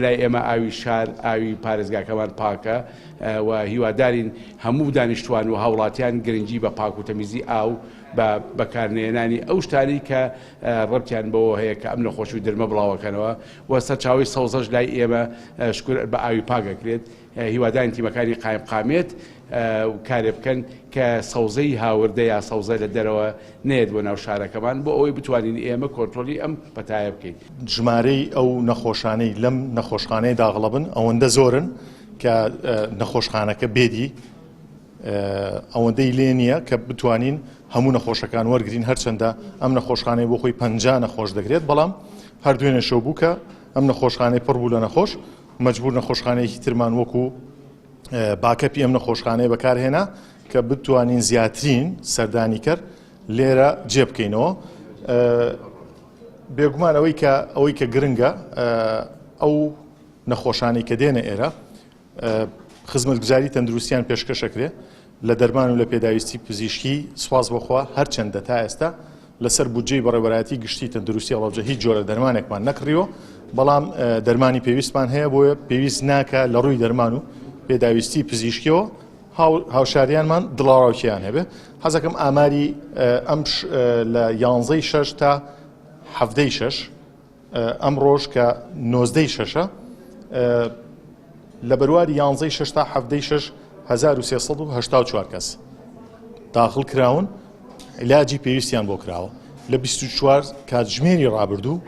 لای ئێمە ئاوی شار ئاوی پارێزگاکەمان پاکە و هیوادارین هەموو دانیشتوان و هاوڵاتیان گرنگی بە پاک و تەمیزی ئاو بە بەکارهێنانی ئەو شتانی کە ڕەبتیان بەوە هەیە کە ئەم نەخۆشی و دەرمە بڵاوەکەنەوە و سەرچاوی سەوزەش لای ئێمە بە ئاوی پاکەکرێت. هیوادارین تیمەکانی قایم قامێت کارێ بکەن کە سەوزەی هاوردە یا سەوزە لە دەرەوە نێت بۆ ناو شارەکەمان بۆ ئەوەی بتوانین ئێمە کۆنتڕۆلی ئەم پەتایە بکەین. ژمارەی ئەو نەخۆشانەی لەم نەخۆشخانەی داغڵەبن ئەوەندە زۆرن کە نەخۆشخانەکە بێدی ئەوەندەی لێ نییە کە بتوانین هەموو نەخۆشەکان وەرگین هەرچەندە ئەم نەخۆشخانەی بۆ خۆی 50 نەخۆش دەگرێت بەڵام هەر دوێنێ شەو بوو کە ئەم نەخۆشخانەی پڕ بوو لە نەخۆش مەجبور نەخۆشخانەیەکی ترمان وەکو باکەپی ئەم نەخۆشخانەیە بەکارهێنا کە بتوانین زیاترین سەردانی کرد لێرە جێبکەینەوە. بێگومان ئەوەی کە گرنگە ئەو نەخۆشانی کە دێنە ئێرە خزمەتگوزاری تەندروستیان پێشکەشەکرێ لە دەرمان و لە پێداویستی پزیشکی سواز بۆخوا هەرچەندە تا ئێستا لەسەر بودجەی بەڕێوەبەرایەتی گشتی تەندروستی هەڵەبجە هیچ جۆرە دەرمانێکمان نەکڕیەوە بەڵام دەرمانی پێویستمان هەیە بۆیە پێویست ناکە لە ڕووی دەرمان و پێداویستی پزیشکیەوە هاوشاریانمان دڵاڕاوکیان هەبێ. حەزەکەم ئاماری ئەم لە 11 تا 7 ئەم ڕۆژ کە 96 لە بەرواری 11 تا 7 1384 کەس داخل کراون علاجی پێویستیان بۆ کراوە لە 24 کاتژمێری ڕابردوو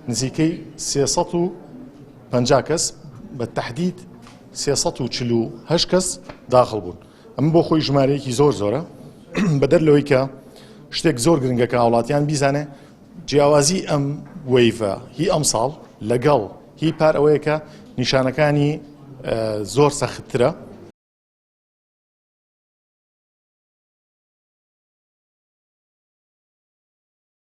نزیکەی 350 کەس بە تەحدید 348 کەس داخل بوون. ئەم بۆ خۆی ژمارەیەکی زۆر زۆرە بەدەر لەوەی کە شتێک زۆر گرنگەکە هاوڵاتیان بیزانێ جیاوازی ئەم وەیڤە هی ئەم ساڵ لەگەڵ هی پار ئەوەیە کە نیشانەکانی زۆر سەختترە